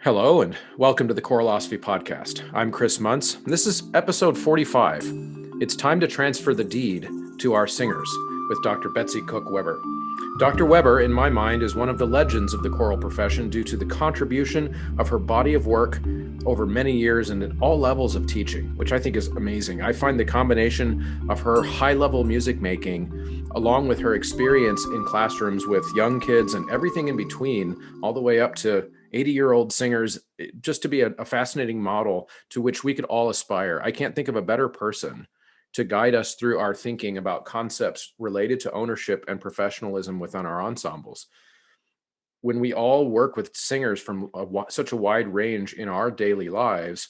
Hello, and welcome to the Choralosophy Podcast. I'm Chris Muntz, and this is episode 45. It's time to transfer the deed to our singers with Dr. Betsy Cook Weber. Dr. Weber, in my mind, is one of the legends of the choral profession due to the contribution of her body of work over many years and at all levels of teaching, which I think is amazing. I find the combination of her high-level music making, along with her experience in classrooms with young kids and everything in between, all the way up to 80-year-old singers, just to be a fascinating model to which we could all aspire. I can't think of a better person to guide us through our thinking about concepts related to ownership and professionalism within our ensembles. When we all work with singers from such a wide range in our daily lives,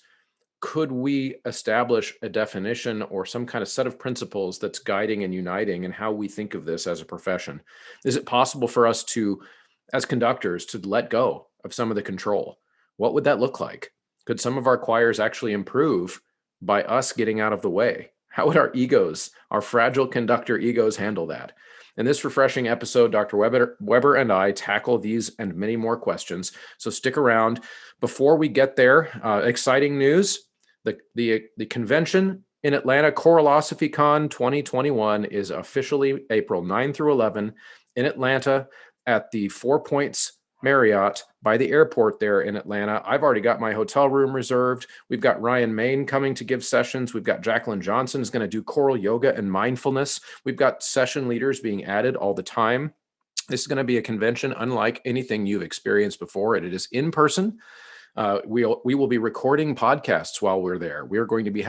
could we establish a definition or some kind of set of principles that's guiding and uniting in how we think of this as a profession? Is it possible for us to, as conductors, to let go of some of the control? What would that look like? Could some of our choirs actually improve by us getting out of the way? How would our egos, our fragile conductor egos, handle that? In this refreshing episode, Dr. Weber and I tackle these and many more questions. So stick around. Before we get there, exciting news. The convention in Atlanta, Choralosophy Con 2021, is officially April 9 through 11 in Atlanta at the Four Points Marriott by the airport there in Atlanta. I've already got my hotel room reserved. We've got Ryan Main coming to give sessions. We've got Jacqueline Johnson is going to do choral yoga and mindfulness. We've got session leaders being added all the time. This is going to be a convention unlike anything you've experienced before. It is in person. We will be recording podcasts while we're there. We are going to be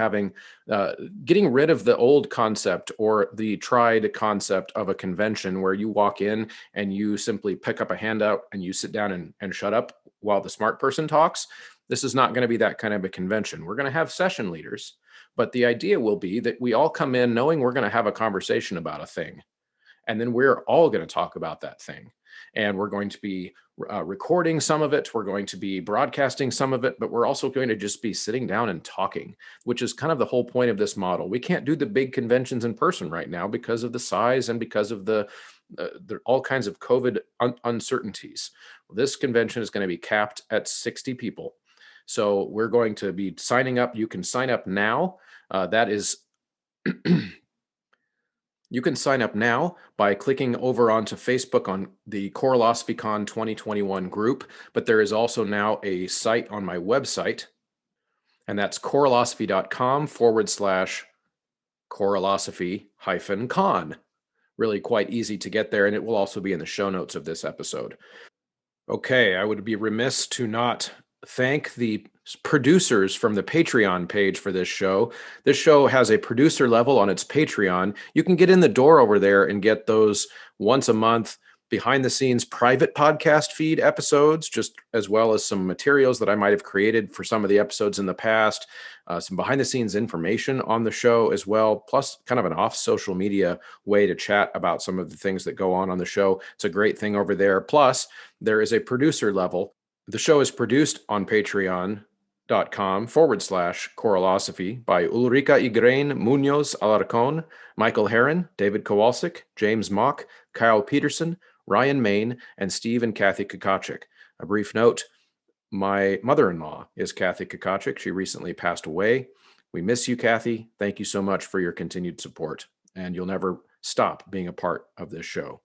getting rid of the old concept or the tried concept of a convention where you walk in and you simply pick up a handout and you sit down and shut up while the smart person talks. This is not going to be that kind of a convention. We're going to have session leaders, but the idea will be that we all come in knowing we're going to have a conversation about a thing. And then we're all going to talk about that thing. And we're going to be recording some of it. We're going to be broadcasting some of it, but we're also going to just be sitting down and talking, which is kind of the whole point of this model. We can't do the big conventions in person right now because of the size and because of the all kinds of COVID uncertainties. This convention is going to be capped at 60 people. So we're going to be signing up. You can sign up now. That is You can sign up now by clicking over onto Facebook on the ChoralosophyCon 2021 group, but there is also now a site on my website, and that's choralosophy.com/choralosophy-con. Really quite easy to get there, and it will also be in the show notes of this episode. Okay, I would be remiss to not thank the producers from the Patreon page for this show. This show has a producer level on its Patreon. You can get in the door over there and get those once a month behind the scenes private podcast feed episodes, just as well as some materials that I might have created for some of the episodes in the past, some behind the scenes information on the show as well, plus kind of an off social media way to chat about some of the things that go on the show. It's a great thing over there. Plus, there is a producer level. The show is produced on patreon.com/choralosophy by Ulrika Igrain Munoz Alarcon, Michael Herron, David Kowalczyk, James Mock, Kyle Peterson, Ryan Main, and Steve and Kathy Kakachik. A brief note, my mother-in-law is Kathy Kakachik. She recently passed away. We miss you, Kathy. Thank you so much for your continued support, and you'll never stop being a part of this show.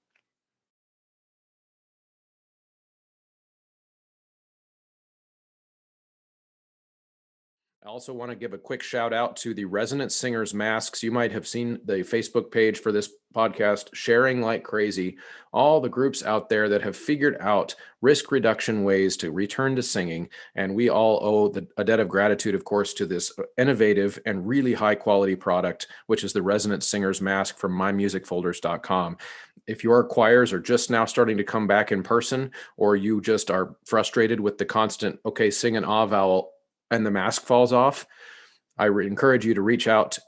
I also want to give a quick shout out to the Resonant Singers masks. You might have seen the Facebook page for this podcast sharing like crazy all the groups out there that have figured out risk reduction ways to return to singing. And we all owe a debt of gratitude, of course, to this innovative and really high quality product, which is the Resonant Singers mask from mymusicfolders.com. If your choirs are just now starting to come back in person, or you just are frustrated with the constant, okay, sing an ah vowel, and the mask falls off, I encourage you to reach out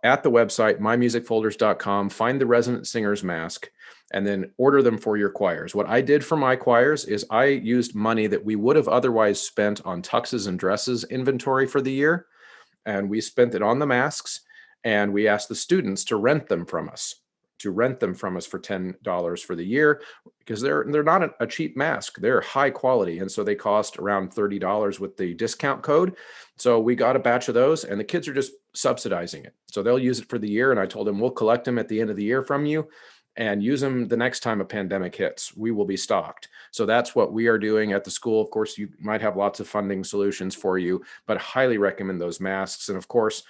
at the website, mymusicfolders.com, find the Resonant Singers mask, and then order them for your choirs. What I did for my choirs is I used money that we would have otherwise spent on tuxes and dresses inventory for the year, and we spent it on the masks, and we asked the students to rent them from us. to rent them from us for $10 for the year, because they're not a cheap mask. They're high quality, and so they cost around $30 with the discount code. So we got a batch of those, and the kids are just subsidizing it. So they'll use it for the year, and I told them we'll collect them at the end of the year from you and use them the next time a pandemic hits. We will be stocked. So that's what we are doing at the school. Of course, you might have lots of funding solutions for you, but I highly recommend those masks. And of course,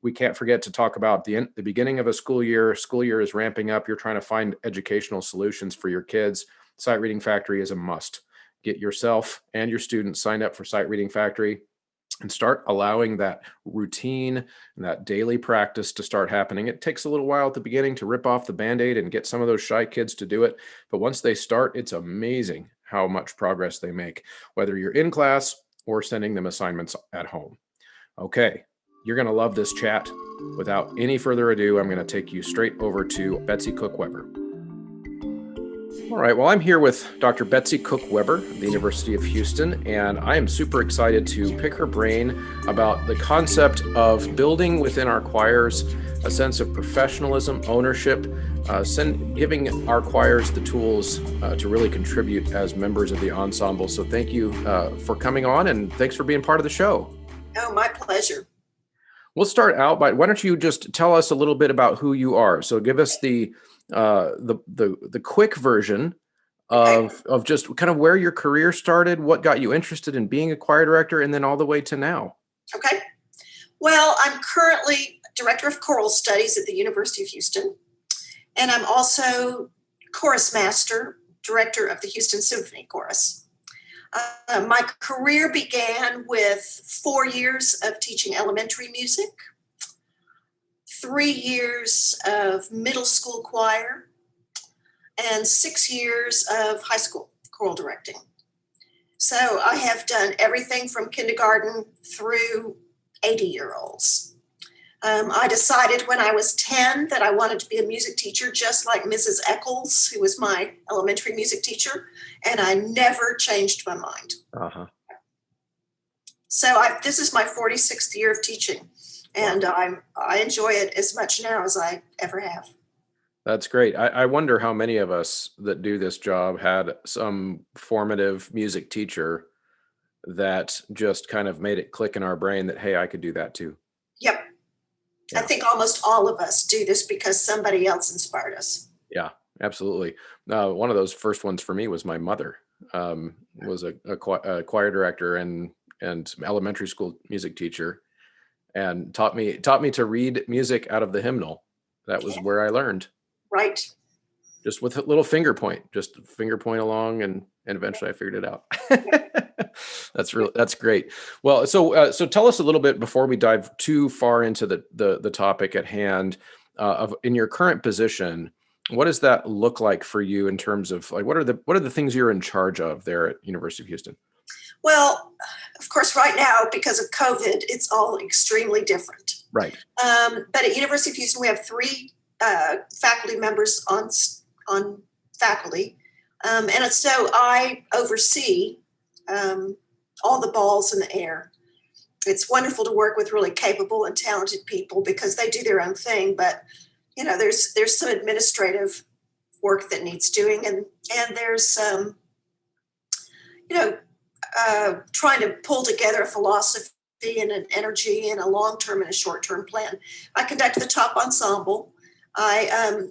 we can't forget to talk about the beginning of a school year. School year is ramping up. You're trying to find educational solutions for your kids. Sight Reading Factory is a must. Get yourself and your students signed up for Sight Reading Factory and start allowing that routine and that daily practice to start happening. It takes a little while at the beginning to rip off the Band-Aid and get some of those shy kids to do it. But once they start, it's amazing how much progress they make, whether you're in class or sending them assignments at home. Okay, you're going to love this chat. Without any further ado, I'm going to take you straight over to Betsy Cook Weber. All right, well, I'm here with Dr. Betsy Cook Weber of the University of Houston, and I am super excited to pick her brain about the concept of building within our choirs a sense of professionalism, ownership, giving our choirs the tools to really contribute as members of the ensemble. So thank you for coming on, and thanks for being part of the show. Oh, my pleasure. We'll start out by, why don't you just tell us a little bit about who you are? So give us the quick version of just kind of where your career started, what got you interested in being a choir director, and then all the way to now. Okay. Well, I'm currently director of choral studies at the University of Houston, and I'm also chorus master, director of the Houston Symphony Chorus. My career began with 4 years of teaching elementary music, 3 years of middle school choir, and 6 years of high school choral directing. So I have done everything from kindergarten through 80-year-olds. I decided when I was 10 that I wanted to be a music teacher, just like Mrs. Eccles, who was my elementary music teacher, and I never changed my mind. Uh-huh. So this is my 46th year of teaching, and I enjoy it as much now as I ever have. That's great. I wonder how many of us that do this job had some formative music teacher that just kind of made it click in our brain that, hey, I could do that too. Yep. Yeah. I think almost all of us do this because somebody else inspired us. Yeah, absolutely. One of those first ones for me was my mother. Was a choir director and elementary school music teacher, and taught me to read music out of the hymnal. That was where I learned. Right. Just with a little finger point along, and eventually I figured it out. That's great. Well, so tell us a little bit before we dive too far into the topic at hand. In your current position, what does that look like for you in terms of, like, what are the things you're in charge of there at University of Houston? Well, of course, right now, because of COVID, it's all extremely different. Right. But at University of Houston, we have 3 faculty members on faculty. And so I oversee all the balls in the air. It's wonderful to work with really capable and talented people because they do their own thing. But, there's some administrative work that needs doing. And there's, trying to pull together a philosophy and an energy and a long-term and a short-term plan. I conduct the top ensemble. I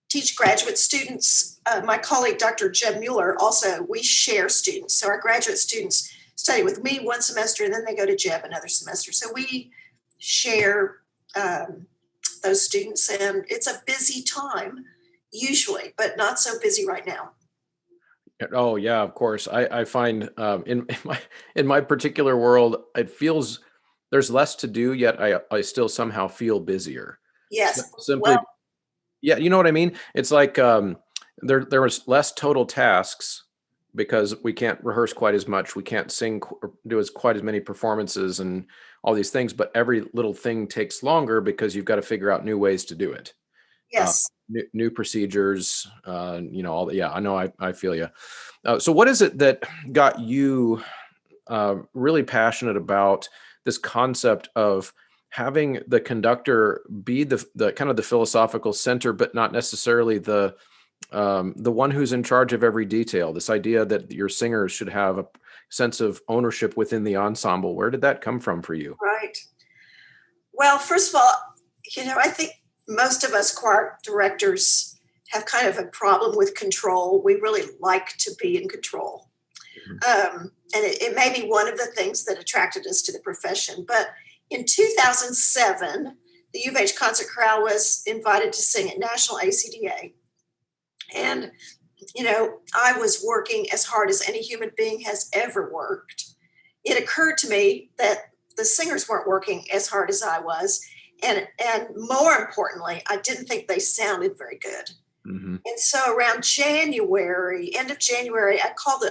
teach graduate students. My colleague, Dr. Jeb Mueller, also, we share students. So our graduate students study with me one semester, and then they go to Jeb another semester. So we share those students, and it's a busy time usually, but not so busy right now. Oh yeah, of course. I find in my particular world, it feels there's less to do, yet I still somehow feel busier. Yes. Simply, well, yeah, you know what I mean? It's like there was less total tasks because we can't rehearse quite as much. We can't sing or do quite as many performances and all these things, but every little thing takes longer because you've got to figure out new ways to do it. yes. New procedures, I know I feel you. So what is it that got you really passionate about this concept of having the conductor be the kind of the philosophical center, but not necessarily the one who's in charge of every detail. This idea that your singers should have a sense of ownership within the ensemble. Where did that come from for you? Right. Well, first of all, I think most of us choir directors have kind of a problem with control. We really like to be in control. Mhm. And it may be one of the things that attracted us to the profession. But in 2007, the U of H Concert Chorale was invited to sing at National ACDA. And, I was working as hard as any human being has ever worked. It occurred to me that the singers weren't working as hard as I was. And more importantly, I didn't think they sounded very good. Hmm. And so around January, end of January, I called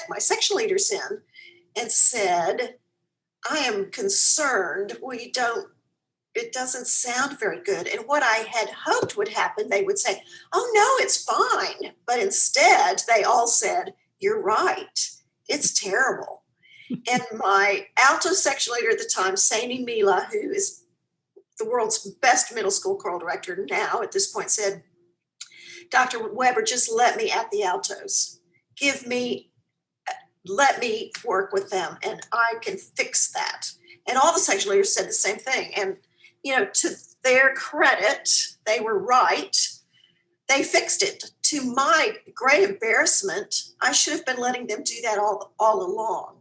my section leaders in and said, I am concerned it doesn't sound very good. And what I had hoped would happen, they would say, oh no, it's fine. But instead they all said, you're right. It's terrible. And my alto section leader at the time, Saini Mila, who is the world's best middle school choral director now at this point, said, Dr. Weber, just let me at the altos. Let me work with them and I can fix that. And all the section leaders said the same thing. And, to their credit, they were right. They fixed it. To my great embarrassment, I should have been letting them do that all along.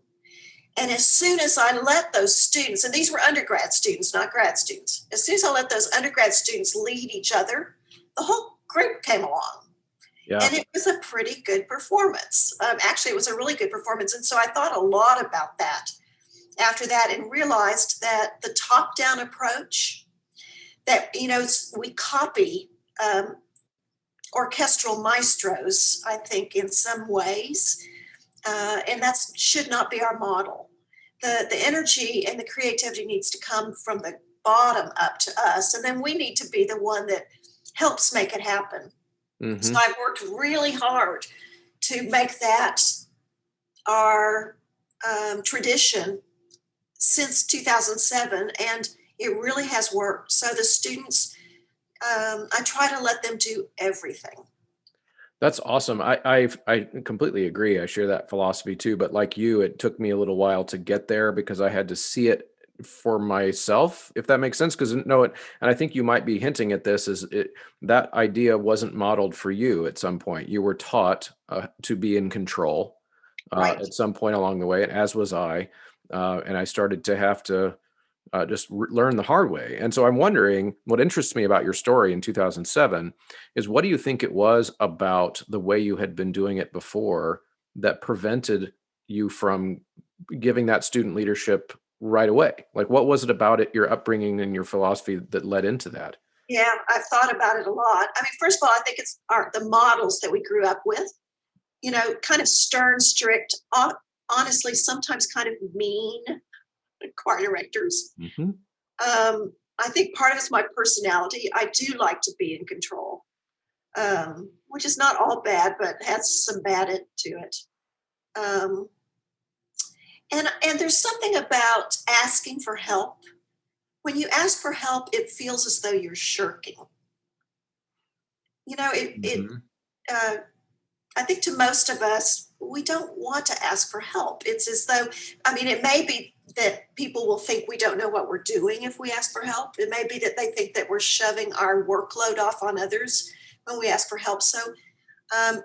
And as soon as I let those students, and these were undergrad students, not grad students, as soon as I let those undergrad students lead each other, the whole group came along. Yeah. And it was a pretty good performance. Actually, it was a really good performance. And so I thought a lot about that after that and realized that the top-down approach that, we copy orchestral maestros, I think, in some ways. And that should not be our model. The energy and the creativity needs to come from the bottom up to us. And then we need to be the one that helps make it happen. Hmm. So I've worked really hard to make that our tradition since 2007, and it really has worked. So the students, I try to let them do everything. That's awesome. I completely agree. I share that philosophy too. But like you, it took me a little while to get there because I had to see it for myself, if that makes sense. Because no, and I think you might be hinting at this, that idea wasn't modeled for you at some point. You were taught to be in control Right. at some point along the way, and as was I. And I started to have to just learn the hard way. And so I'm wondering, what interests me about your story in 2007 is, what do you think it was about the way you had been doing it before that prevented you from giving that student leadership right away? Like, what was it about it, your upbringing and your philosophy, that led into that? Yeah, I've thought about it a lot. I mean, first of all, I think it's the models that we grew up with, kind of stern, strict, honestly, sometimes kind of mean choir directors. Hmm. I think part of it's my personality. I do like to be in control, which is not all bad, but has some bad to it. Um, and there's something about asking for help. When you ask for help, it feels as though you're shirking. It Hmm. uh, I think to most of us, we don't want to ask for help. It's as though, I mean, it may be that people will think we don't know what we're doing if we ask for help. It may be that they think that we're shoving our workload off on others when we ask for help. So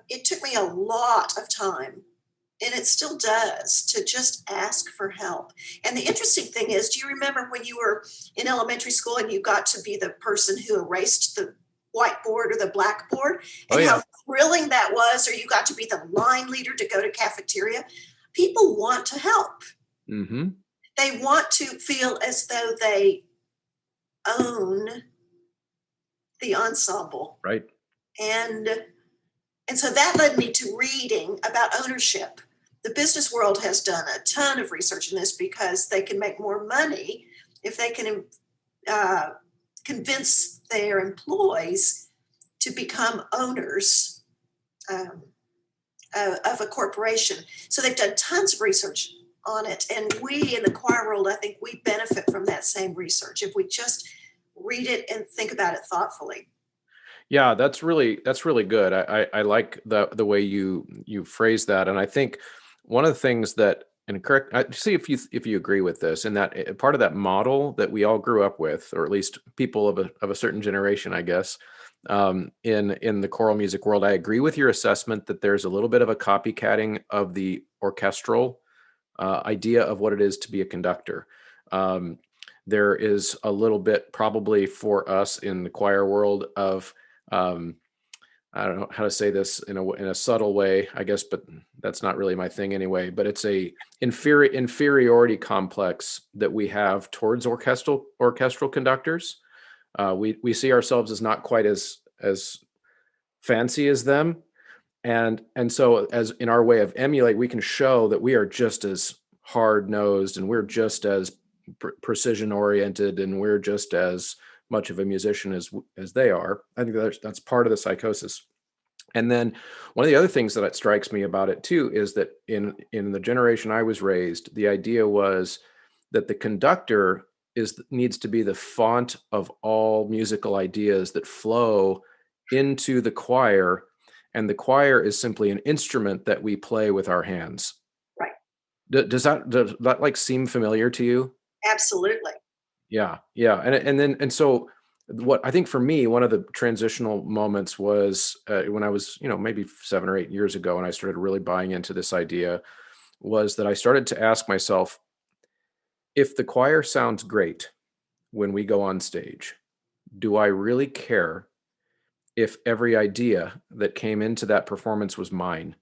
it took me a lot of time, and it still does, to just ask for help. And the interesting thing is, do you remember when you were in elementary school and you got to be the person who erased the whiteboard or the blackboard, Oh and yeah. how thrilling that was? Or you got to be the line leader to go to cafeteria? People want to help. Hmm. They want to feel as though they own the ensemble. Right. And And so that led me to reading about ownership. The business world has done a ton of research in this because they can make more money if they can uh, convince their employees to become owners um, of a corporation. So they've done tons of research on it. And we in the choir world, I think we benefit from that same research if we just read it and think about it thoughtfully. Yeah, that's really good. I like the way you phrase that, and I think one of the things that, and correct, see if you agree with this, and that part of that model that we all grew up with, or at least people of a certain generation, I guess, in the choral music world, I agree with your assessment that there's a little bit of a copycatting of the orchestral idea of what it is to be a conductor. Um, there is a little bit probably for us in the choir world of um, I don't know how to say this in a subtle way, I guess, but that's not really my thing anyway. But it's a inferiority complex that we have towards orchestral conductors. We see ourselves as not quite as fancy as them, and so as in our way of emulate, we can show that we are just as hard nosed, and we're just as precision oriented, and we're just as much of a musician as they are. I think that's part of the psychosis. And then one of the other things that strikes me about it too is that in the generation I was raised, the idea was that the conductor needs to be the font of all musical ideas that flow into the choir, and the choir is simply an instrument that we play with our hands. Right. Does that like seem familiar to you? Absolutely. Yeah, yeah, and so what I think for me, one of the transitional moments was when I was, maybe 7 or 8 years ago, and I started really buying into this idea, was that I started to ask myself, if the choir sounds great when we go on stage, do I really care if every idea that came into that performance was mine,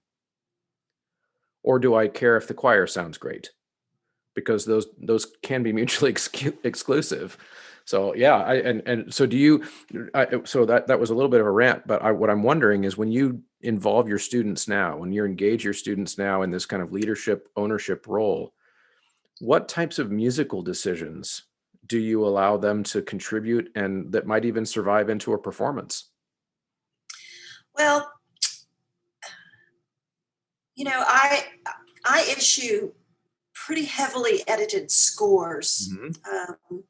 or do I care if the choir sounds great? Because those can be mutually exclusive. So yeah, and so do you. So that was a little bit of a rant, but what I'm wondering is when you involve your students now, when you engage your students now in this kind of leadership ownership role, what types of musical decisions do you allow them to contribute and that might even survive into a performance? Well, I issue pretty heavily edited scores Mhm.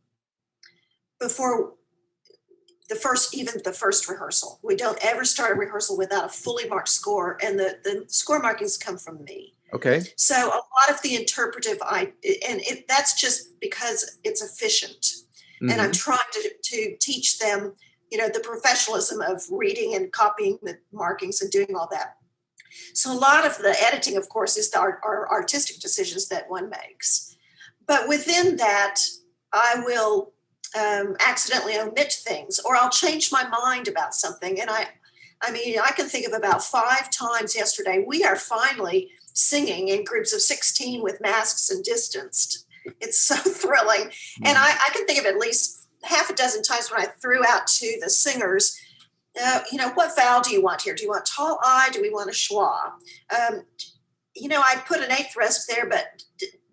before the first rehearsal. We don't ever start a rehearsal without a fully marked score, and the score markings come from me. Okay. So a lot of the interpretive, that's just because it's efficient, and I'm Hmm. trying to teach them, the professionalism of reading and copying the markings and doing all that. So a lot of the editing, of course, is our artistic decisions that one makes. But within that, I will accidentally omit things, or I'll change my mind about something. And I mean, I can think of about 5 times yesterday. We are finally singing in groups of 16 with masks and distanced. It's so thrilling. And I can think of at least half a dozen times when I threw out to the singers, what vowel do you want here? Do you want tall I? Do we want a schwa? Um, I put an eighth rest there, but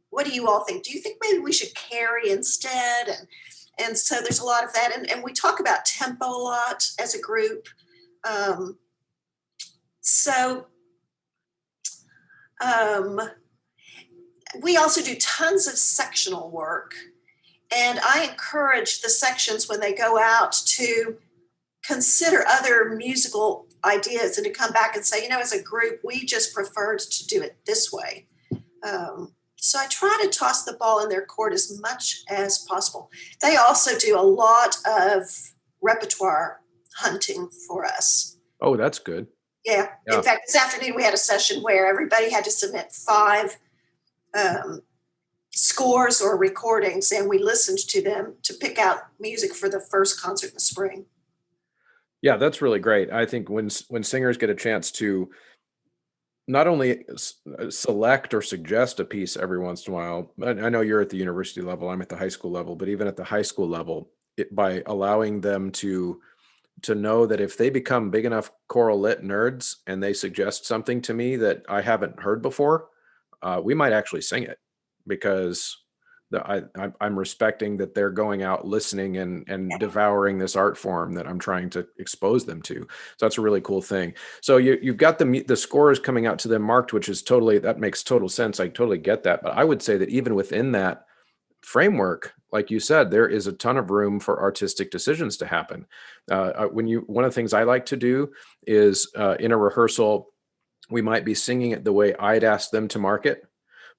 what do you all think? Do you think maybe we should carry instead? And so there's a lot of that. And we talk about tempo a lot as a group. Um, so um, we also do tons of sectional work. And I encourage the sections when they go out to consider other musical ideas and to come back and say, as a group, we just preferred to do it this way. So I try to toss the ball in their court as much as possible. They also do a lot of repertoire hunting for us. Oh, that's good. Yeah. Yeah. In fact, this afternoon we had a session where everybody had to submit 5 um, scores or recordings, and we listened to them to pick out music for the first concert in the spring. Yeah, that's really great. I think when singers get a chance to not only select or suggest a piece every once in a while, I know you're at the university level, I'm at the high school level, but even at the high school level, by allowing them to know that if they become big enough choral lit nerds and they suggest something to me that I haven't heard before, we might actually sing it because I'm respecting that they're going out listening and devouring this art form that I'm trying to expose them to. So that's a really cool thing. So you've got the scores coming out to them marked, which is that makes total sense. I totally get that. But I would say that even within that framework, like you said, there is a ton of room for artistic decisions to happen. One of the things I like to do is in a rehearsal, we might be singing it the way I'd ask them to mark it.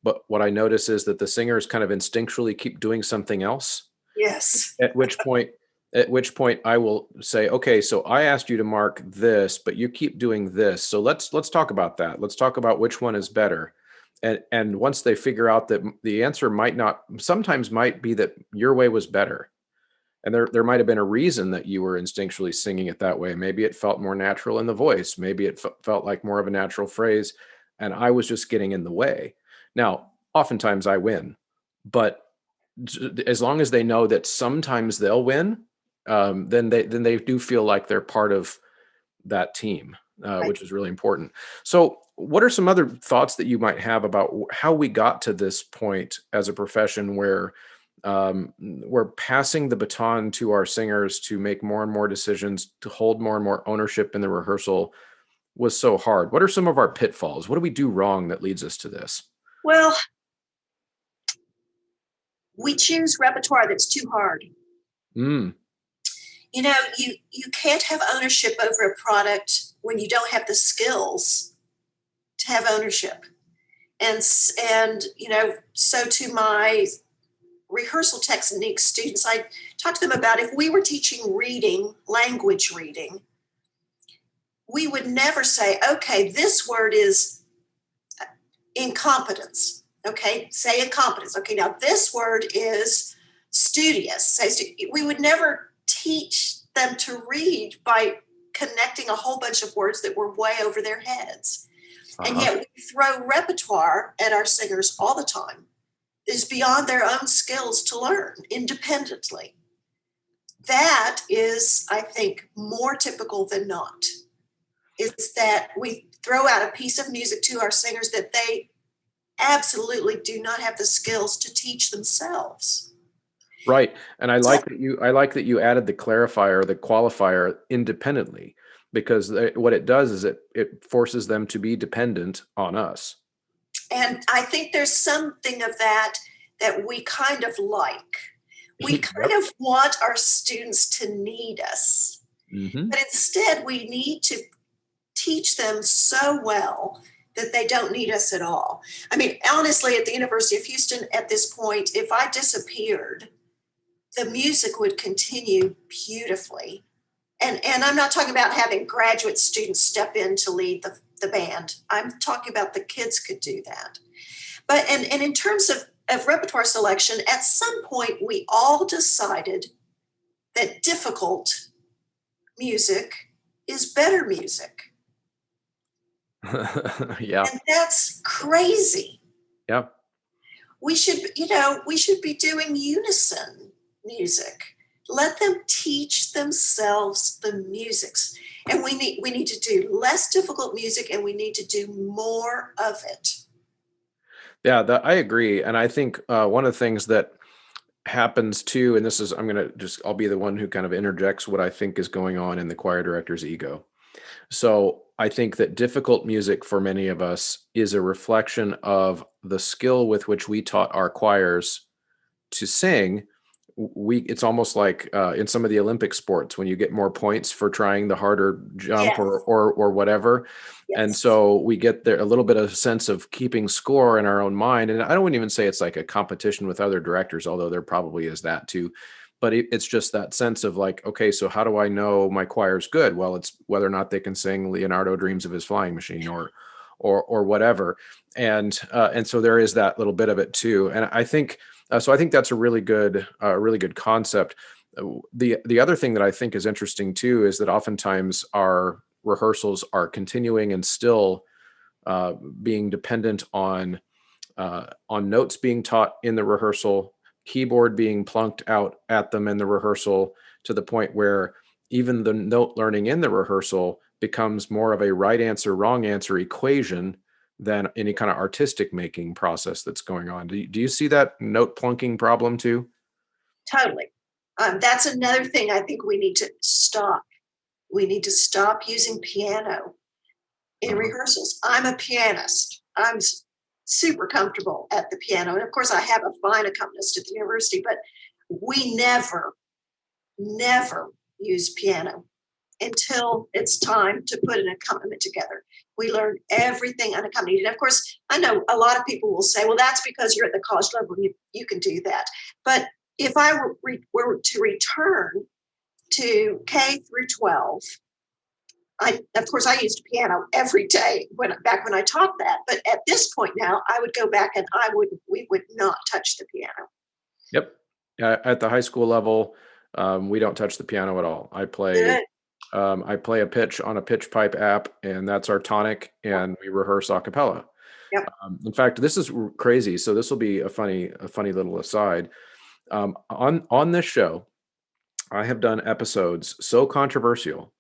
But what I notice is that the singers kind of instinctually keep doing something else. Yes. At which point, I will say, okay, so I asked you to mark this, but you keep doing this. So let's talk about that. Let's talk about which one is better. And once they figure out that the answer sometimes might be that your way was better. And there might have been a reason that you were instinctually singing it that way. Maybe it felt more natural in the voice. Maybe it felt like more of a natural phrase, and I was just getting in the way. Now, oftentimes I win, but as long as they know that sometimes they'll win, then they do feel like they're part of that team, Right. which is really important. So, what are some other thoughts that you might have about how we got to this point as a profession where we're passing the baton to our singers to make more and more decisions, to hold more and more ownership in the rehearsal was so hard? What are some of our pitfalls? What do we do wrong that leads us to this? Well, we choose repertoire that's too hard. Mm, You can't have ownership over a product when you don't have the skills to have ownership. So to my rehearsal technique students, I talk to them about if we were teaching reading, language reading, we would never say, okay, this word is incompetence. Okay, say incompetence. Okay, now this word is studious. We would never teach them to read by connecting a whole bunch of words that were way over their heads. And uh-huh. yet we throw repertoire at our singers all the time is beyond their own skills to learn independently. That is, I think, more typical than not, is that we throw out a piece of music to our singers that they absolutely do not have the skills to teach themselves. Right. And So, I like that you added the clarifier, the qualifier independently, because what it does is it forces them to be dependent on us. and I think there's something of that we kind of like. We kind Yep. of want our students to need us, Hmm. but instead we need to teach them so well that they don't need us at all. I mean, honestly, at the University of Houston at this point, if I disappeared, the music would continue beautifully. And I'm not talking about having graduate students step in to lead the band. I'm talking about the kids could do that. And in terms of repertoire selection, at some point we all decided that difficult music is better music. Yeah. And that's crazy. Yeah. We should be doing unison music. Let them teach themselves the musics. And we need to do less difficult music and we need to do more of it. Yeah, I agree. And I think one of the things that happens too, and I'll be the one who kind of interjects what I think is going on in the choir director's ego. So I think that difficult music for many of us is a reflection of the skill with which we taught our choirs to sing. It's almost like in some of the Olympic sports when you get more points for trying the harder jump or Yes, whatever. And yes, so we get there a little bit of sense of keeping score in our own mind. And I don't even say it's like a competition with other directors, although there probably is that too. But it's just that sense of like, okay, so how do I know my choir's good? Well, it's whether or not they can sing Leonardo Dreams of His Flying Machine or whatever. And so there is that little bit of it too. And I think that's a really good concept. The other thing that I think is interesting too is that oftentimes our rehearsals are continuing and still being dependent on notes being taught in the rehearsal, keyboard being plunked out at them in the rehearsal, to the point where even the note learning in the rehearsal becomes more of a right answer, wrong answer equation than any kind of artistic making process that's going on. Do you see that note plunking problem too? Totally. That's another thing I think we need to stop. We need to stop using piano in Uh-huh. rehearsals. I'm a pianist. I'm super comfortable at the piano. And of course, I have a fine accompanist at the university, but we never use piano until it's time to put an accompaniment together. We learn everything unaccompanied. And of course, I know a lot of people will say, well, that's because you're at the college level, you can do that. But if I were to return to K through 12, of course, I used piano every day back when I taught that. But at this point now, I would go back and we would not touch the piano. Yep. At the high school level, we don't touch the piano at all. Good. I play a pitch on a pitch pipe app, and that's our tonic, and we rehearse a cappella. Yep. In fact, this is crazy. So this will be a funny little aside. On this show, I have done episodes so controversial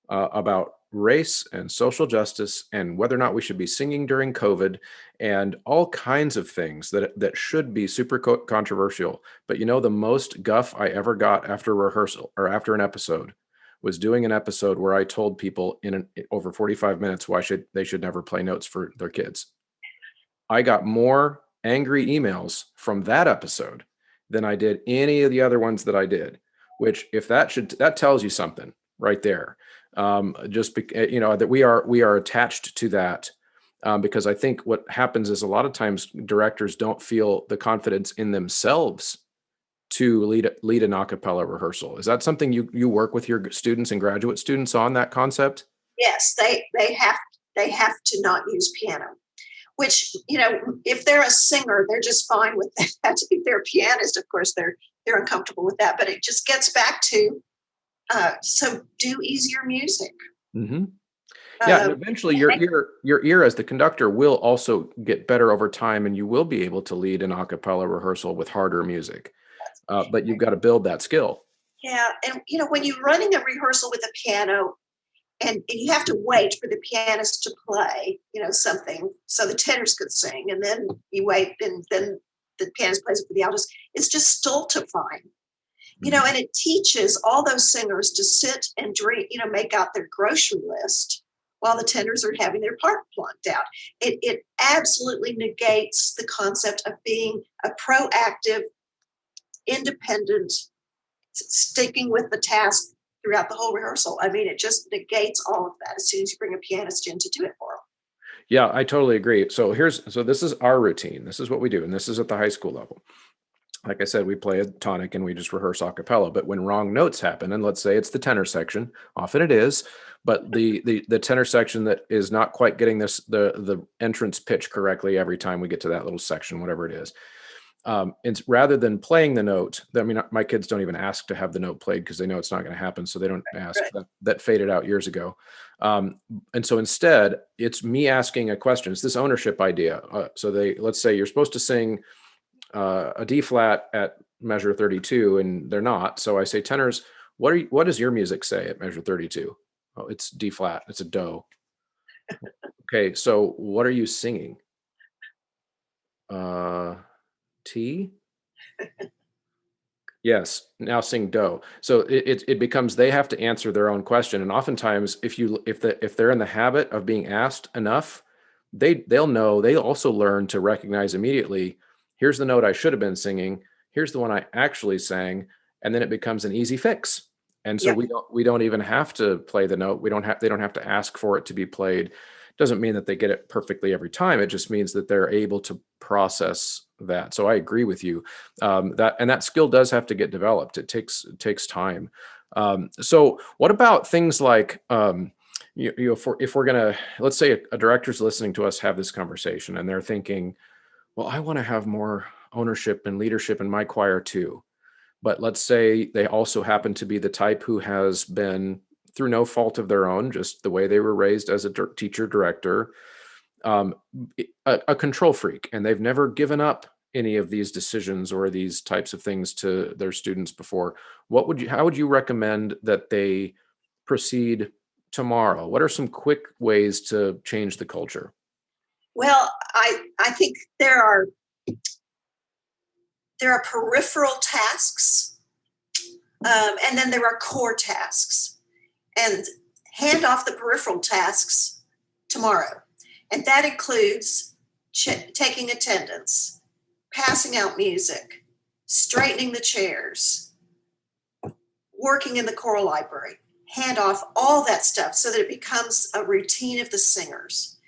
about race and social justice and whether or not we should be singing during COVID and all kinds of things that should be super controversial. But the most guff I ever got after rehearsal or after an episode was doing an episode where I told people in over 45 minutes why they should never play notes for their kids. I got more angry emails from that episode than I did any of the other ones that I did, which that tells you something right there. That we are attached to that, because I think what happens is a lot of times directors don't feel the confidence in themselves to lead an a cappella rehearsal. Is that something you work with your students and graduate students on, that concept? Yes, they have to not use piano. Which, if they're a singer, they're just fine with that. If they're a pianist, of course, they're uncomfortable with that. But it just gets back to so do easier music. Mm-hmm. Yeah, and eventually your ear as the conductor will also get better over time, and you will be able to lead an a cappella rehearsal with harder music. But you've got to build that skill. Yeah, and when you're running a rehearsal with a piano, and you have to wait for the pianist to play, something so the tenors could sing, and then you wait, and then the pianist plays it for the altos. It's just stultifying. And it teaches all those singers to sit and drink, make out their grocery list while the tenors are having their part plunked out. It absolutely negates the concept of being a proactive, independent, sticking with the task throughout the whole rehearsal. I mean, it just negates all of that as soon as you bring a pianist in to do it for them. Yeah, I totally agree. So this is our routine. This is what we do, and this is at the high school level. Like I said, we play a tonic and we just rehearse a cappella. But when wrong notes happen, and let's say it's the tenor section, often it is, but the tenor section that is not quite getting the entrance pitch correctly every time we get to that little section, whatever it is. It's rather than playing the note. I mean, my kids don't even ask to have the note played because they know it's not going to happen, so they don't ask. That faded out years ago. And so instead, it's me asking a question. It's this ownership idea. Let's say you're supposed to sing a D flat at measure 32, and they're not. So I say, tenors, what does your music say at measure 32? Oh, it's D flat. It's a do. Okay, so what are you singing? T. Yes, now sing do. So it becomes they have to answer their own question, and oftentimes if they're in the habit of being asked enough, they'll know. They also learn to recognize immediately. Here's the note I should have been singing. Here's the one I actually sang, and then it becomes an easy fix. And so Yep. we don't even have to play the note. They don't have to ask for it to be played. Doesn't mean that they get it perfectly every time. It just means that they're able to process that. So I agree with you. That skill does have to get developed. It takes time. So what about things like if we're gonna, let's say a director's listening to us have this conversation and they're thinking, well, I want to have more ownership and leadership in my choir too. But let's say they also happen to be the type who has been, through no fault of their own, just the way they were raised as a teacher director, um, a control freak, and they've never given up any of these decisions or these types of things to their students before. How would you recommend that they proceed tomorrow? What are some quick ways to change the culture? Well, I think there are peripheral tasks, and then there are core tasks. And hand off the peripheral tasks tomorrow. And that includes taking attendance, passing out music, straightening the chairs, working in the choral library. Hand off all that stuff so that it becomes a routine of the singers.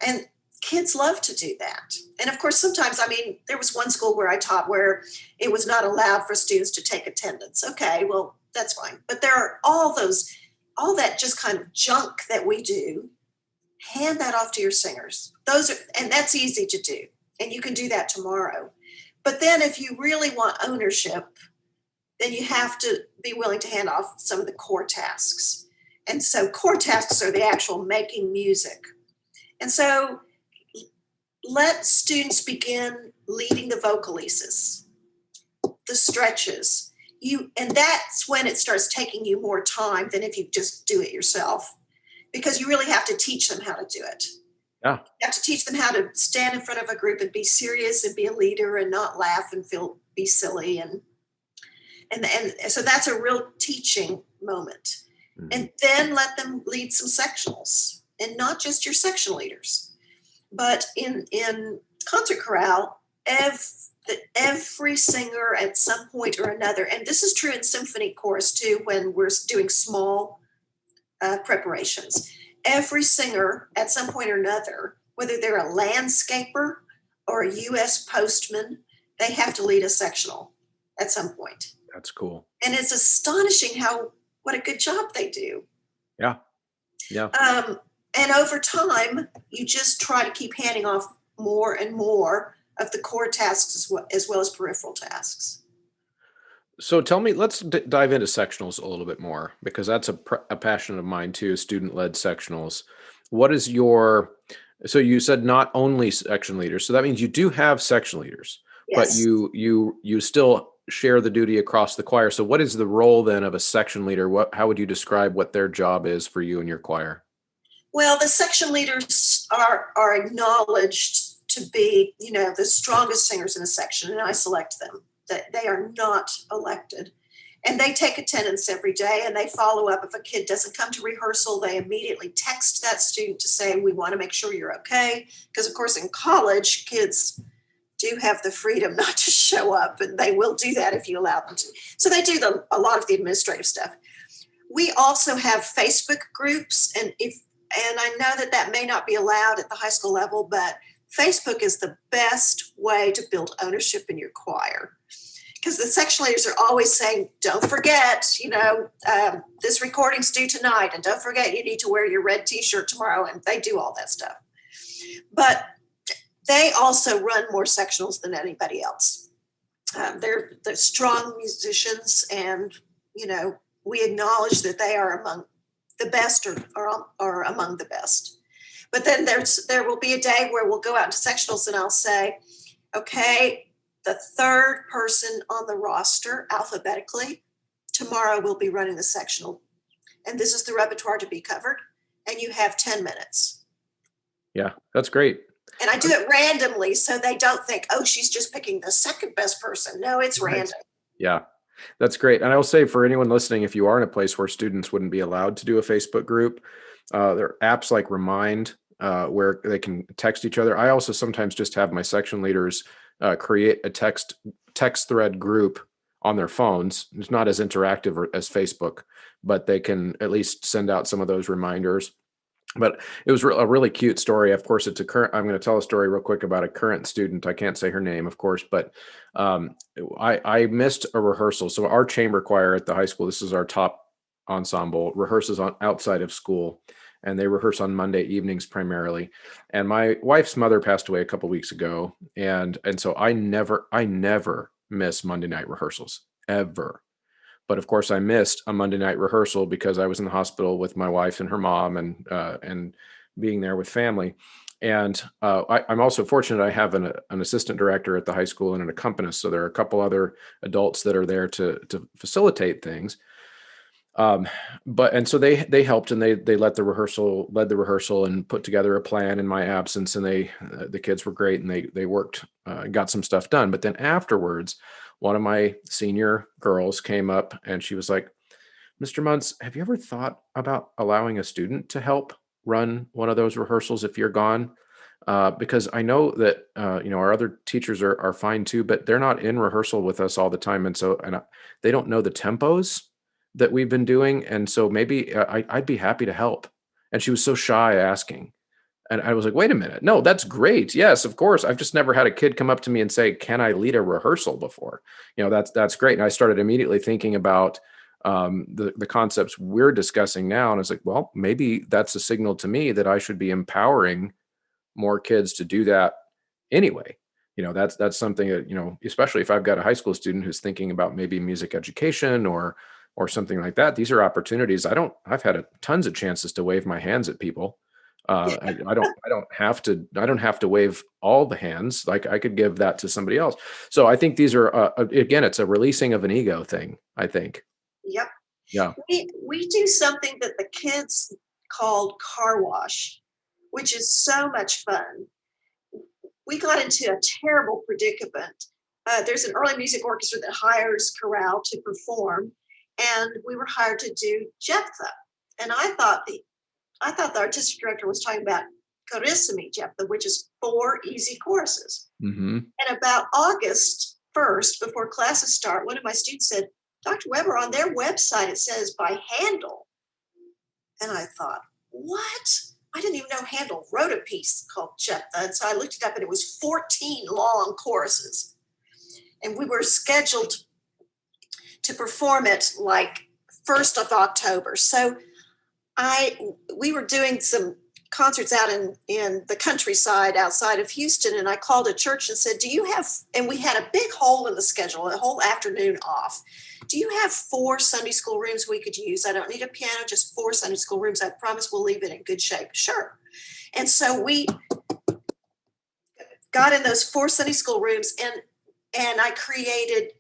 And kids love to do that. And of course, sometimes, there was one school where I taught where it was not allowed for students to take attendance. Okay, well, that's fine. But there are all that just kind of junk that we do. Hand that off to your singers. And that's easy to do. And you can do that tomorrow. But then if you really want ownership, then you have to be willing to hand off some of the core tasks. And so core tasks are the actual making music. And so let students begin leading the vocalises, the stretches. And that's when it starts taking you more time than if you just do it yourself, because you really have to teach them how to do it. Yeah. You have to teach them how to stand in front of a group and be serious and be a leader and not laugh and be silly. And so that's a real teaching moment. Mm-hmm. And then let them lead some sectionals, and not just your section leaders. But in concert chorale, every singer at some point or another, and this is true in symphony chorus too, when we're doing small preparations, every singer at some point or another, whether they're a landscaper or a U.S. postman, they have to lead a sectional at some point. That's cool. And it's astonishing what a good job they do. Yeah. Yeah. And over time, you just try to keep handing off more and more of the core tasks as well as peripheral tasks. So tell me, let's dive into sectionals a little bit more, because that's a passion of mine too, student-led sectionals. So you said not only section leaders, so that means you do have section leaders, yes, but you still share the duty across the choir. So what is the role then of a section leader? How would you describe what their job is for you and your choir? Well, the section leaders are acknowledged to be, the strongest singers in a section, and I select them. That they are not elected. And they take attendance every day, and they follow up. If a kid doesn't come to rehearsal, they immediately text that student to say, we want to make sure you're okay. Because, of course, in college, kids do have the freedom not to show up, and they will do that if you allow them to. So they do a lot of the administrative stuff. We also have Facebook groups, and I know that may not be allowed at the high school level, but Facebook is the best way to build ownership in your choir, because the section leaders are always saying, don't forget, this recording's due tonight, and don't forget you need to wear your red t-shirt tomorrow, and they do all that stuff. But they also run more sectionals than anybody else. They're strong musicians, and, we acknowledge that they are among the best or among the best. But then there will be a day where we'll go out into sectionals, and I'll say, okay, the third person on the roster alphabetically tomorrow will be running the sectional. And this is the repertoire to be covered. And you have 10 minutes. Yeah, that's great. And I do it randomly, so they don't think, oh, she's just picking the second best person. No, it's random. Yeah, that's great. And I will say, for anyone listening, if you are in a place where students wouldn't be allowed to do a Facebook group, there are apps like Remind, where they can text each other. I also sometimes just have my section leaders create a text thread group on their phones. It's not as interactive as Facebook, but they can at least send out some of those reminders. But it was a really cute story. Of course, I'm going to tell a story real quick about a current student. I can't say her name, of course, but I missed a rehearsal. So our chamber choir at the high school, this is our top ensemble, rehearses outside of school, and they rehearse on Monday evenings primarily. And my wife's mother passed away a couple weeks ago, and so I never miss Monday night rehearsals ever. But of course, I missed a Monday night rehearsal because I was in the hospital with my wife and her mom, and being there with family. And I'm also fortunate I have an assistant director at the high school and an accompanist. So there are a couple other adults that are there to facilitate things. Um, and so they helped, and they led the rehearsal and put together a plan in my absence, and the kids were great, and they worked, got some stuff done. But then afterwards, one of my senior girls came up and she was like, "Mr. Muntz, have you ever thought about allowing a student to help run one of those rehearsals if you're gone? Because I know that our other teachers are fine too, but they're not in rehearsal with us all the time, and so they don't know the tempos that we've been doing, and so maybe I'd be happy to help." And she was so shy asking, and I was like, "Wait a minute, no, that's great. Yes, of course. I've just never had a kid come up to me and say, 'Can I lead a rehearsal?' before. That's great." And I started immediately thinking about the concepts we're discussing now, and I was like, "Well, maybe that's a signal to me that I should be empowering more kids to do that anyway." That's something that, especially if I've got a high school student who's thinking about maybe music education or something like that. These are opportunities. I've had tons of chances to wave my hands at people. I don't have to wave all the hands. Like, I could give that to somebody else. So I think these are, again, it's a releasing of an ego thing, I think. Yep. Yeah. We do something that the kids called car wash, which is so much fun. We got into a terrible predicament. There's an early music orchestra that hires chorale to perform, and we were hired to do Jephthah. And I thought the artistic director was talking about Carissimi Jephthah, which is 4 easy choruses. Hmm. And about August 1st, before classes start, one of my students said, "Dr. Weber, on their website it says by Handel." And I thought, what? I didn't even know Handel wrote a piece called Jephthah. And so I looked it up, and it was 14 long choruses. And we were scheduled to perform it like 1st of October. So we were doing some concerts out in the countryside outside of Houston, and I called a church and said, "Do you have," and we had a big hole in the schedule, a whole afternoon off. "Do you have 4 Sunday school rooms we could use? I don't need a piano, just 4 Sunday school rooms. I promise we'll leave it in good shape." "Sure." And so we got in those 4 Sunday school rooms, and I created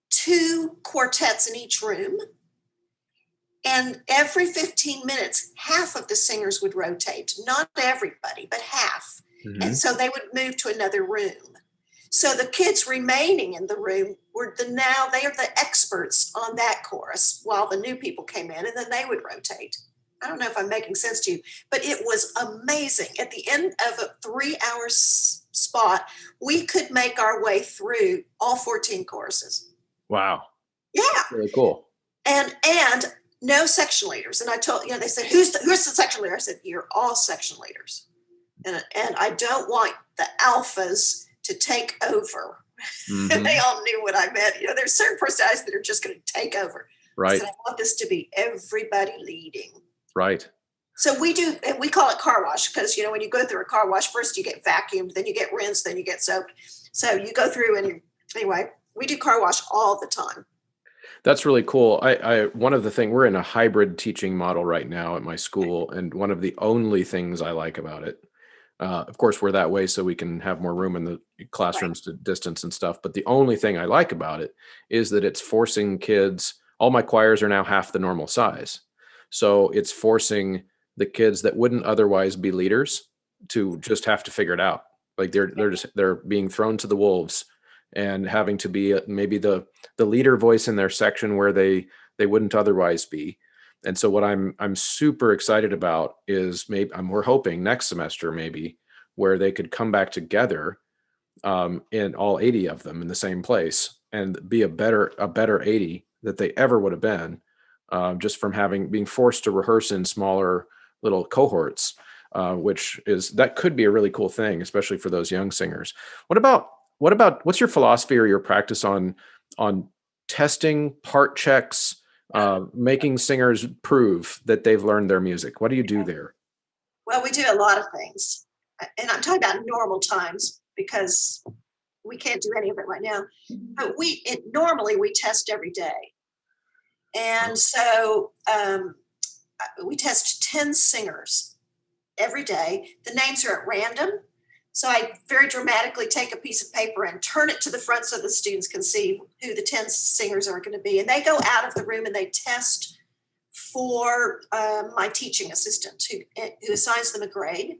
2 quartets in each room. And every 15 minutes, half of the singers would rotate, not everybody, but half. And Hmm. so they would move to another room. So the kids remaining in the room they are the experts on that chorus while the new people came in, and then they would rotate. I don't know if I'm making sense to you, but it was amazing. At the end of a 3-hour spot, we could make our way through all 14 choruses. Wow. Yeah. Really cool. And no section leaders. And I told, they said, who's the section leader? I said, "You're all section leaders. And I don't want the alphas to take over." And they Hmm. all knew what I meant. There's certain personalities that are just going to take over. I Right. said, "I want this to be everybody leading." Right. So we do, and we call it car wash because, when you go through a car wash, first you get vacuumed, then you get rinsed, then you get soaped. So you go through, and anyway, we do car wash all the time. That's really cool. One of the thing, we're in a hybrid teaching model right now at my school, and one of the only things I like about it, of course, we're that way so we can have more room in the Right. classrooms to distance and stuff. But the only thing I like about it is that it's forcing kids. All my choirs are now half the normal size, so it's forcing the kids that wouldn't otherwise be leaders to just have to figure it out. Like, they're being thrown to the wolves and having to be maybe the leader voice in their section where they wouldn't otherwise be. And so what I'm super excited about is, we're hoping next semester maybe, where they could come back together, in all 80 of them in the same place, and be a better 80 that they ever would have been, just from being forced to rehearse in smaller little cohorts, that could be a really cool thing, especially for those young singers. What's your philosophy or your practice on testing part checks, making singers prove that they've learned their music? What do you do there? Well, we do a lot of things. And I'm talking about normal times because we can't do any of it right now. But normally we test every day. And so we test 10 singers every day. The names are at random. So I very dramatically take a piece of paper and turn it to the front so the students can see who the 10 singers are going to be. And they go out of the room and they test for my teaching assistant who assigns them a grade.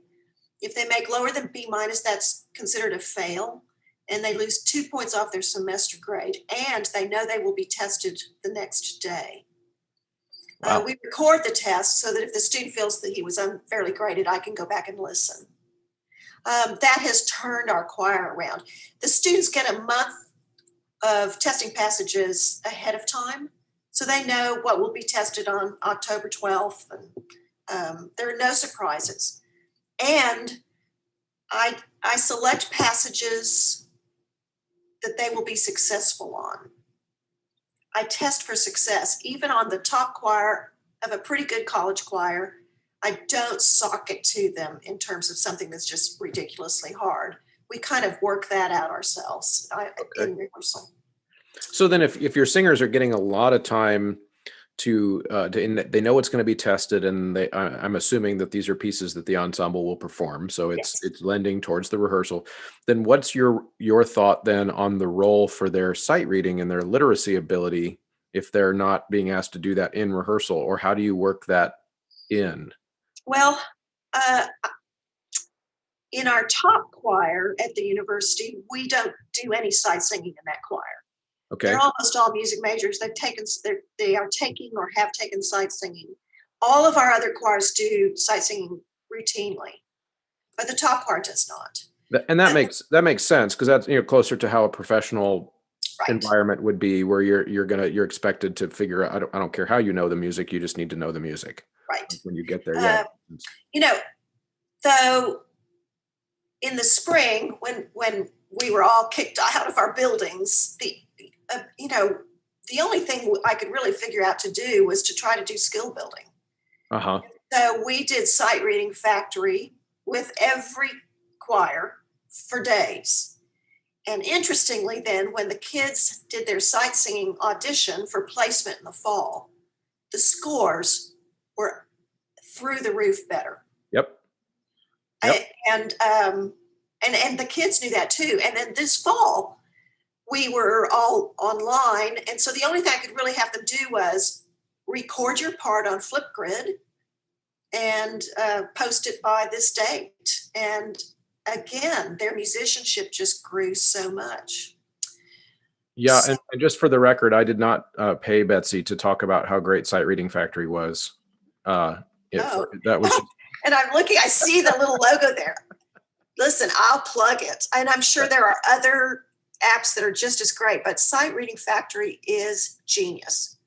If they make lower than B minus, that's considered a fail, and they lose 2 points off their semester grade, and they know they will be tested the next day. Wow. We record the test so that if the student feels that he was unfairly graded, I can go back and listen. That has turned our choir around. The students get a month of testing passages ahead of time, so they know what will be tested on October 12th, and there are no surprises. And I select passages that they will be successful on. I test for success. Even on the top choir of a pretty good college choir, I don't sock it to them in terms of something that's just ridiculously hard. We kind of work that out ourselves in rehearsal. So then if your singers are getting a lot of time they know it's going to be tested, and I'm assuming that these are pieces that the ensemble will perform, so it's lending towards the rehearsal, then what's your thought then on the role for their sight reading and their literacy ability if they're not being asked to do that in rehearsal, or how do you work that in? Well, in our top choir at the university, we don't do any sight singing in that choir. Okay. They're almost all music majors. They are taking or have taken sight singing. All of our other choirs do sight singing routinely, but the top choir does not. And that makes sense, because that's closer to how a professional environment would be, where you're expected to figure out. I don't care how you know the music, you just need to know the music. Right. When you get there, though in the spring when we were all kicked out of our buildings, the only thing I could really figure out to do was to try to do skill building. Uh-huh. So we did sight reading factory with every choir for days. And interestingly, then, when the kids did their sight singing audition for placement in the fall, the scores were through the roof better. Yep. And the kids knew that too. And then this fall, we were all online. And so the only thing I could really have them do was record your part on Flipgrid and post it by this date. And again, their musicianship just grew so much. Yeah, and just for the record, I did not pay Betsy to talk about how great Sight Reading Factory was. That was. And I'm looking, I see the little logo there. Listen, I'll plug it. And I'm sure there are other apps that are just as great, but Sight Reading Factory is genius.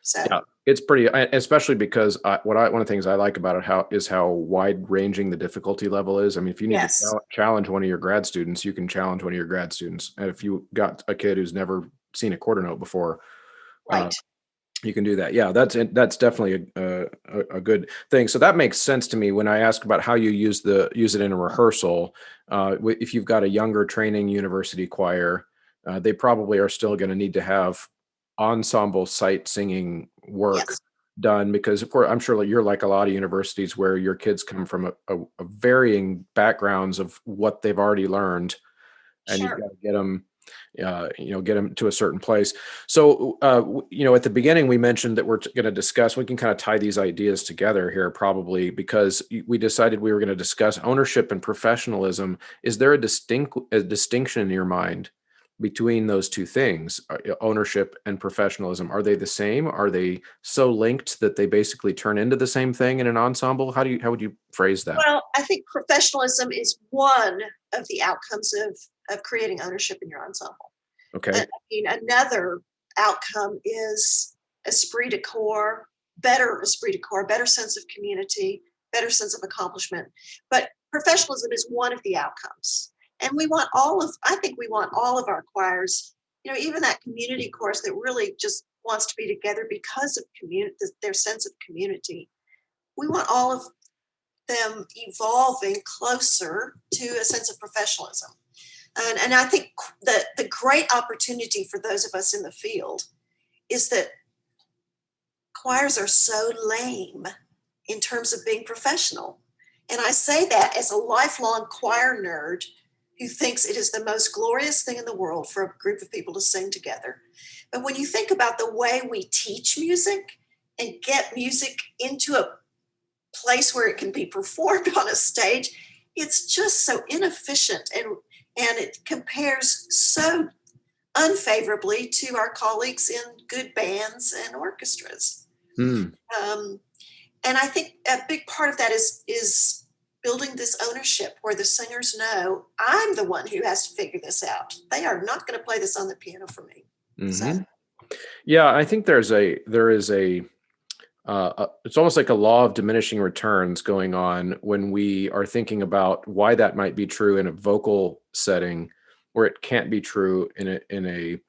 So yeah, it's pretty, especially because one of the things I like about it is how wide ranging the difficulty level is. I mean, if you need to challenge one of your grad students, you can challenge one of your grad students. And if you got a kid who's never seen a quarter note before, you can do that. Yeah, that's definitely a good thing. So that makes sense to me when I ask about how you use it in a rehearsal. If you've got a younger training university choir, they probably are still going to need to have ensemble sight singing work done, because of course I'm sure you're like a lot of universities where your kids come from a varying backgrounds of what they've already learned, and you've got to get them get them to a certain place. So, at the beginning, we mentioned that we're going to discuss, we can kind of tie these ideas together here probably, because we decided we were going to discuss ownership and professionalism. Is there a distinction in your mind between those two things, ownership and professionalism? Are they the same? Are they so linked that they basically turn into the same thing in an ensemble? How would you phrase that? Well, I think professionalism is one of the outcomes of creating ownership in your ensemble. Okay. Another outcome is esprit de corps, better sense of community, better sense of accomplishment. But professionalism is one of the outcomes. And I think we want all of our choirs, even that community chorus that really just wants to be together because of their sense of community. We want all of them evolving closer to a sense of professionalism. And I think that the great opportunity for those of us in the field is that choirs are so lame in terms of being professional. And I say that as a lifelong choir nerd who thinks it is the most glorious thing in the world for a group of people to sing together. But when you think about the way we teach music and get music into a place where it can be performed on a stage, it's just so inefficient, and it compares so unfavorably to our colleagues in good bands and orchestras. Mm. And I think a big part of that is building this ownership where the singers know I'm the one who has to figure this out. They are not going to play this on the piano for me. Mm-hmm. So, yeah, I think there is a it's almost like a law of diminishing returns going on when we are thinking about why that might be true in a vocal setting, where it can't be true in an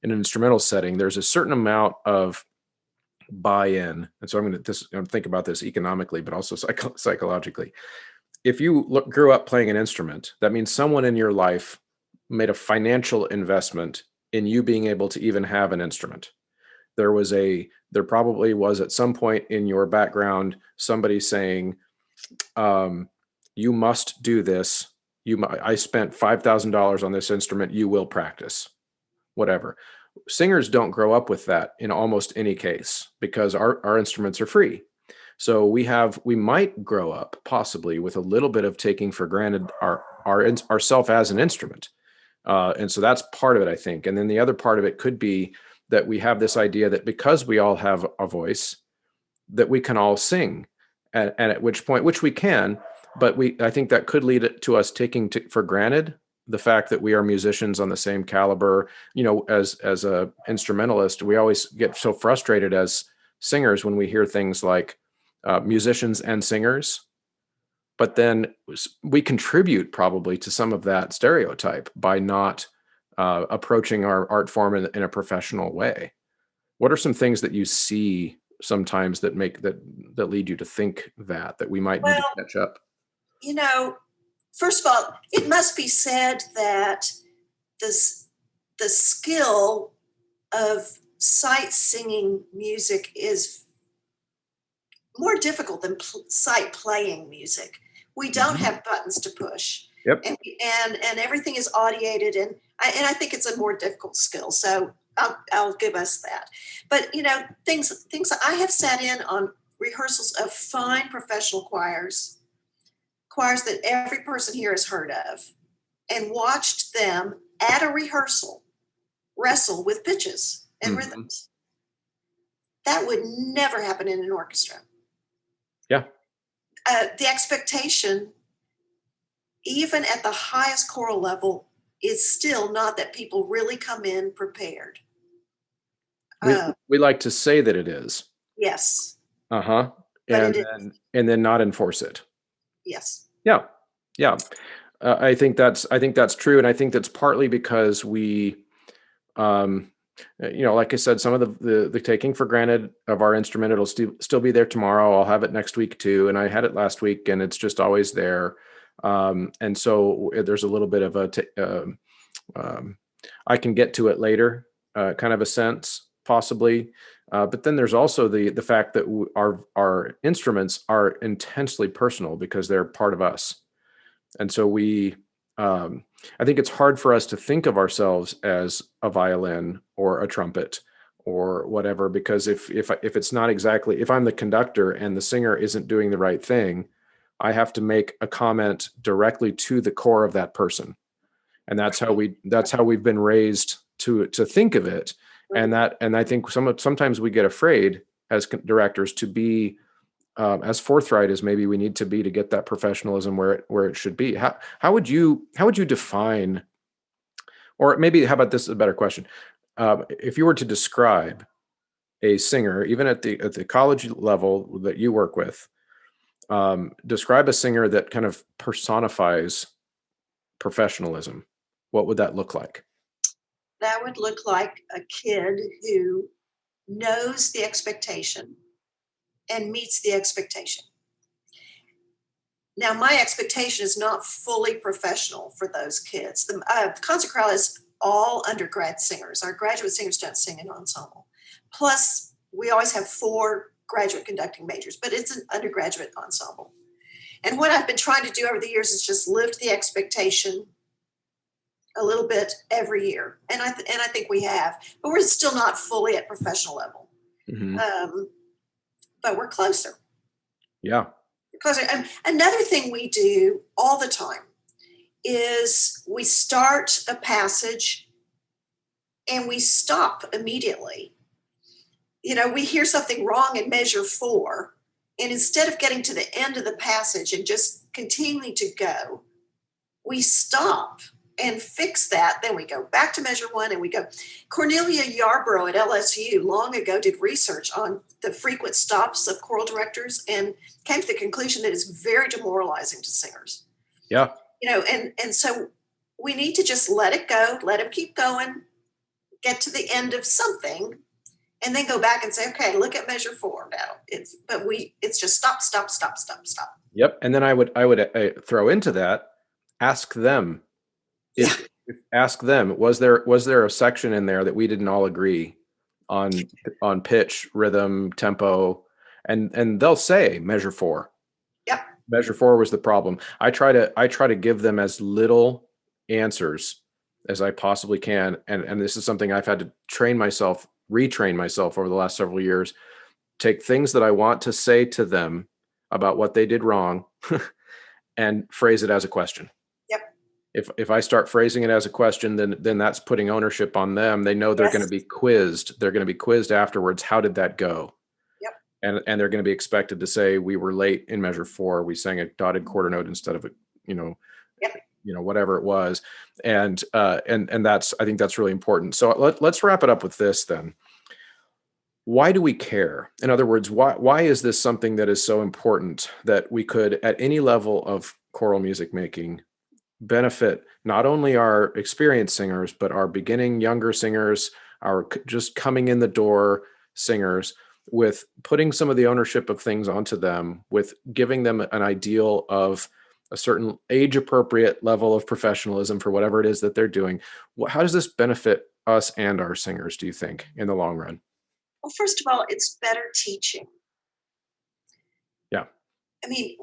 instrumental setting. There's a certain amount of buy-in, and so I'm going to think about this economically, but also psychologically. If you grew up playing an instrument, that means someone in your life made a financial investment in you being able to even have an instrument. There probably was at some point in your background somebody saying, you must do this. I spent $5,000 on this instrument. You will practice, whatever. Singers don't grow up with that in almost any case because our instruments are free. So we might grow up possibly with a little bit of taking for granted ourself as an instrument. And so that's part of it, I think. And then the other part of it could be that we have this idea that because we all have a voice, that we can all sing, and at which point, which we can, but I think that could lead to us taking for granted the fact that we are musicians on the same caliber. As a instrumentalist, we always get so frustrated as singers when we hear things like musicians and singers, but then we contribute probably to some of that stereotype by not approaching our art form in a professional way. What are some things that you see sometimes that lead you to think that we might need to catch up? First of all, it must be said that the skill of sight singing music is more difficult than sight playing music. We don't have buttons to push. Yep. And everything is audiated, and I think it's a more difficult skill. So I'll give us that. But things I have sat in on rehearsals of fine professional choirs that every person here has heard of, and watched them at a rehearsal wrestle with pitches and rhythms. That would never happen in an orchestra. Yeah. The expectation, even at the highest choral level, is still not that people really come in prepared. We like to say that it is. Yes. And then not enforce it. Yes. Yeah. Yeah. I think that's true. And I think that's partly because we, like I said, some of the taking for granted of our instrument, it'll still be there tomorrow. I'll have it next week too. And I had it last week, and it's just always there. And so there's a little bit of I can get to it later, kind of a sense, possibly. But then there's also the fact that our instruments are intensely personal because they're part of us. And so I think it's hard for us to think of ourselves as a violin or a trumpet or whatever, because if it's not exactly, if I'm the conductor and the singer isn't doing the right thing, I have to make a comment directly to the core of that person. And that's how we've been raised to think of it. And I think sometimes we get afraid as directors to be as forthright as maybe we need to be to get that professionalism where it should be. How would you define, or maybe how about this is a better question? If you were to describe a singer, even at the college level that you work with, describe a singer that kind of personifies professionalism, what would that look like? That would look like a kid who knows the expectation and meets the expectation. Now, my expectation is not fully professional for those kids. The concert chorale is all undergrad singers. Our graduate singers don't sing in ensemble. Plus, we always have 4 graduate conducting majors, but it's an undergraduate ensemble. And what I've been trying to do over the years is just lift the expectation a little bit every year. And I think we have, but we're still not fully at professional level. Mm-hmm. But we're closer. Yeah. Because another thing we do all the time is we start a passage and we stop immediately. We hear something wrong in measure 4, and instead of getting to the end of the passage and just continuing to go, we stop and fix that. Then we go back to measure 1 and we go. Cornelia Yarbrough at LSU long ago did research on the frequent stops of choral directors and came to the conclusion that it's very demoralizing to singers. Yeah. And so we need to just let it go, let them keep going, get to the end of something, and then go back and say, okay, look at measure 4 now. It's just stop, stop, stop, stop, stop. Yep. And then I would throw into that, ask them. Ask them, was there a section in there that we didn't all agree on pitch, rhythm, tempo, and they'll say measure 4. Yep. Measure 4 was the problem. I try to give them as little answers as I possibly can, and this is something I've had to retrain myself over the last several years. Take things that I want to say to them about what they did wrong and phrase it as a question. If I start phrasing it as a question, then that's putting ownership on them. They know they're going to be quizzed. They're going to be quizzed afterwards. How did that go? Yep. And they're going to be expected to say, we were late in measure 4. We sang a dotted quarter note instead of a, whatever it was. And that's, I think that's really important. So let's wrap it up with this then. Why do we care? In other words, why is this something that is so important that we could, at any level of choral music making, benefit not only our experienced singers, but our beginning younger singers, our just coming in the door singers, with putting some of the ownership of things onto them, with giving them an ideal of a certain age appropriate level of professionalism for whatever it is that they're doing. How does this benefit us and our singers, do you think, in the long run? Well, first of all, it's better teaching. Yeah. I mean,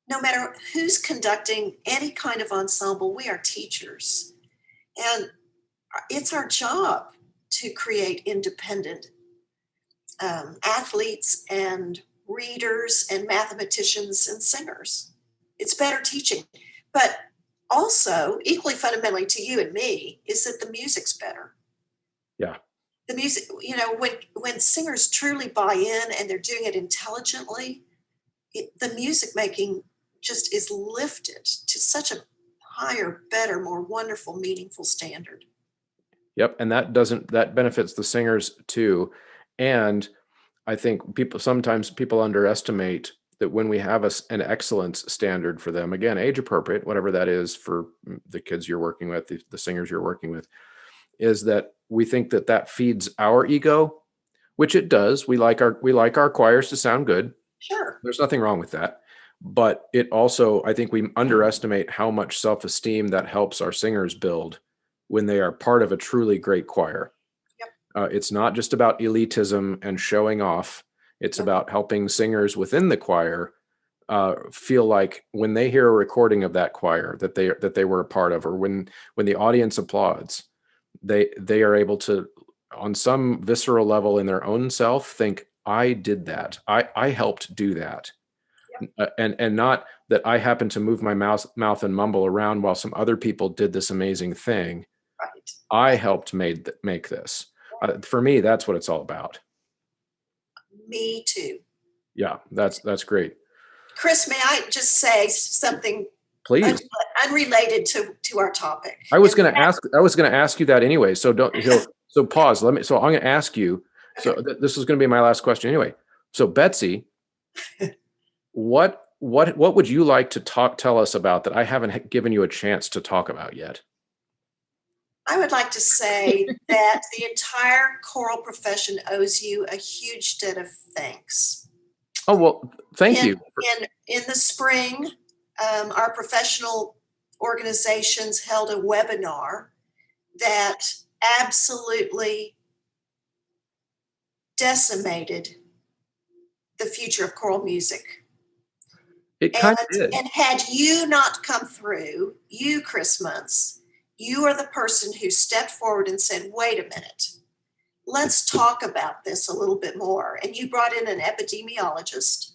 no matter who's conducting any kind of ensemble, we are teachers. And it's our job to create independent athletes and readers and mathematicians and singers. It's better teaching. But also, equally fundamentally to you and me, is that the music's better. Yeah. The music, when singers truly buy in and they're doing it intelligently, the music making just is lifted to such a higher, better, more wonderful, meaningful standard. Yep. And that benefits the singers too. And I think sometimes people underestimate that when we have an excellence standard for them, again, age appropriate, whatever that is for the kids you're working with, the singers you're working with, is that we think that feeds our ego, which it does. We like our choirs to sound good. Sure. There's nothing wrong with that. But it also, I think we underestimate how much self-esteem that helps our singers build when they are part of a truly great choir. Yep. It's not just about elitism and showing off. It's about helping singers within the choir feel like when they hear a recording of that choir that they were a part of, or when the audience applauds, they are able to, on some visceral level in their own self, think, I did that. I helped do that. Yep. And not that I happen to move my mouth and mumble around while some other people did this amazing thing. Right. I helped make this. For me, that's what it's all about. Me too. Yeah, that's great. Chris, may I just say something? Please. Unrelated to our topic. I was going to ask you that anyway. So so pause. So I'm going to ask you. So this is going to be my last question anyway. So Betsy, what would you like to tell us about that I haven't given you a chance to talk about yet? I would like to say that the entire choral profession owes you a huge debt of thanks. Oh, well, thank you. In the spring, our professional organizations held a webinar that absolutely decimated the future of choral music. It kind of did. And had you not come through, you, Chris Muntz, you are the person who stepped forward and said, wait a minute, let's talk about this a little bit more. And you brought in an epidemiologist,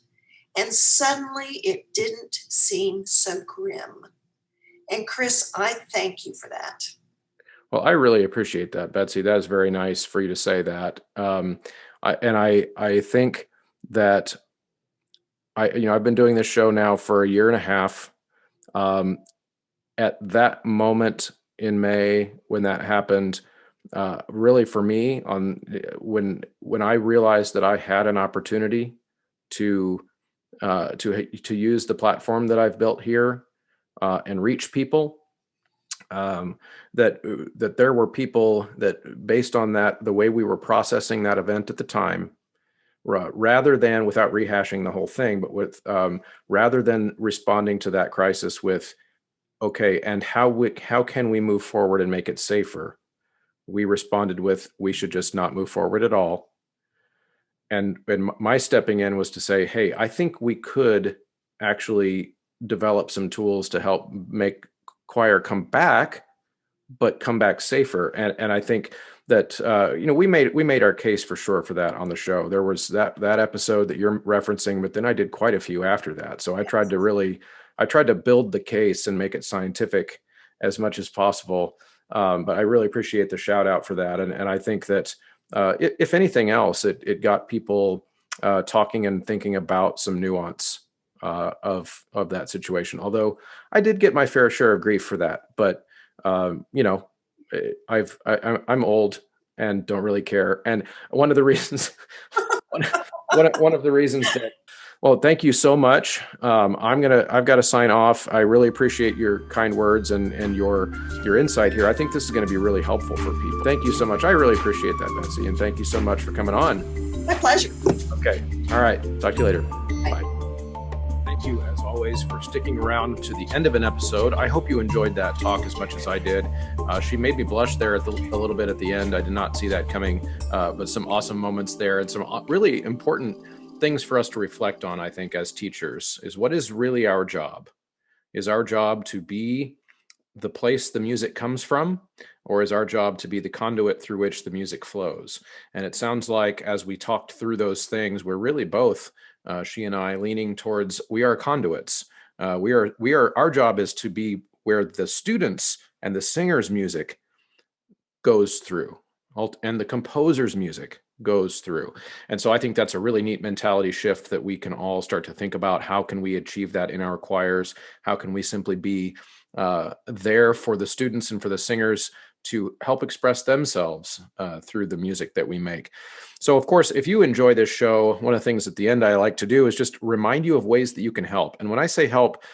and suddenly it didn't seem so grim. And Chris, I thank you for that. Well, I really appreciate that, Betsy. That is very nice for you to say that. I think that I've been doing this show now for a year and a half. At that moment in May, when that happened, really for me, when I realized that I had an opportunity to use the platform that I've built here and reach people, that there were people that, based on that, the way we were processing that event at the time, rather than, without rehashing the whole thing, but with rather than responding to that crisis with, okay, and how can we move forward and make it safer, we responded with, we should just not move forward at all. And my stepping in was to say, hey, I think we could actually develop some tools to help make choir come back, but come back safer. And I think that we made our case for sure for that on the show. There was that episode that you're referencing, but then I did quite a few after that. So I tried to build the case and make it scientific as much as possible. But I really appreciate the shout out for that. And I think that if anything else, it got people talking and thinking about some nuance of that situation. Although I did get my fair share of grief for that, but I'm old and don't really care. And one of the reasons, one of the reasons that, well, thank you so much. I've got to sign off. I really appreciate your kind words and your insight here. I think this is going to be really helpful for people. Thank you so much. I really appreciate that, Betsy. And thank you so much for coming on. My pleasure. Okay. All right. Talk to you later. Bye. Thank you, as always, for sticking around to the end of an episode. I hope you enjoyed that talk as much as I did. She made me blush there a little bit at the end. I did not see that coming, but some awesome moments there and some really important things for us to reflect on, I think, as teachers, is what is really our job? Is our job to be the place the music comes from, or is our job to be the conduit through which the music flows? And it sounds like, as we talked through those things, we're really both, she and I, leaning towards, we are conduits. Our job is to be where the students and the singers' music goes through, and the composer's music goes through. And so I think that's a really neat mentality shift that we can all start to think about. How can we achieve that in our choirs? How can we simply be there for the students and for the singers to help express themselves through the music that we make? So, of course, if you enjoy this show, one of the things at the end I like to do is just remind you of ways that you can help. And when I say help,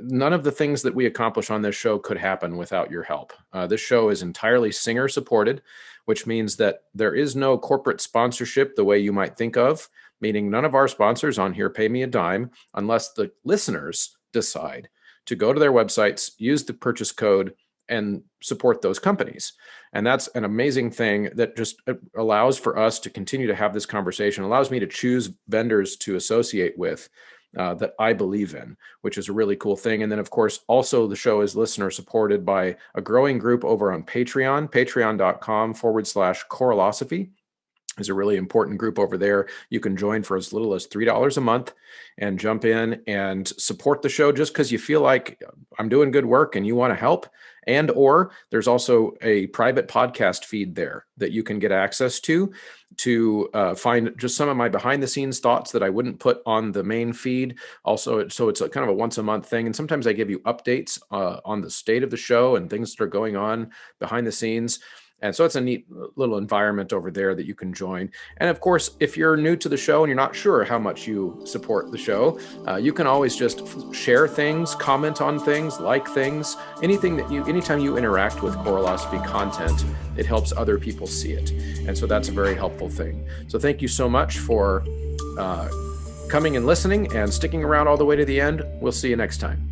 none of the things that we accomplish on this show could happen without your help. This show is entirely singer supported, which means that there is no corporate sponsorship the way you might think of, meaning none of our sponsors on here pay me a dime unless the listeners decide to go to their websites, use the purchase code, and support those companies. And that's an amazing thing that just allows for us to continue to have this conversation, allows me to choose vendors to associate with that I believe in, which is a really cool thing. And then, of course, also the show is listener supported by a growing group over on Patreon, patreon.com/choralosophy. Is a really important group over there. You can join for as little as $3 a month and jump in and support the show just because you feel like I'm doing good work and you want to help. And or there's also a private podcast feed there that you can get access to find just some of my behind the scenes thoughts that I wouldn't put on the main feed. Also, so it's a kind of a once a month thing. And sometimes I give you updates on the state of the show and things that are going on behind the scenes. And so it's a neat little environment over there that you can join. And of course, if you're new to the show and you're not sure how much you support the show, you can always just share things, comment on things, like things, anytime you interact with Choralosophy content, it helps other people see it. And so that's a very helpful thing. So thank you so much for coming and listening and sticking around all the way to the end. We'll see you next time.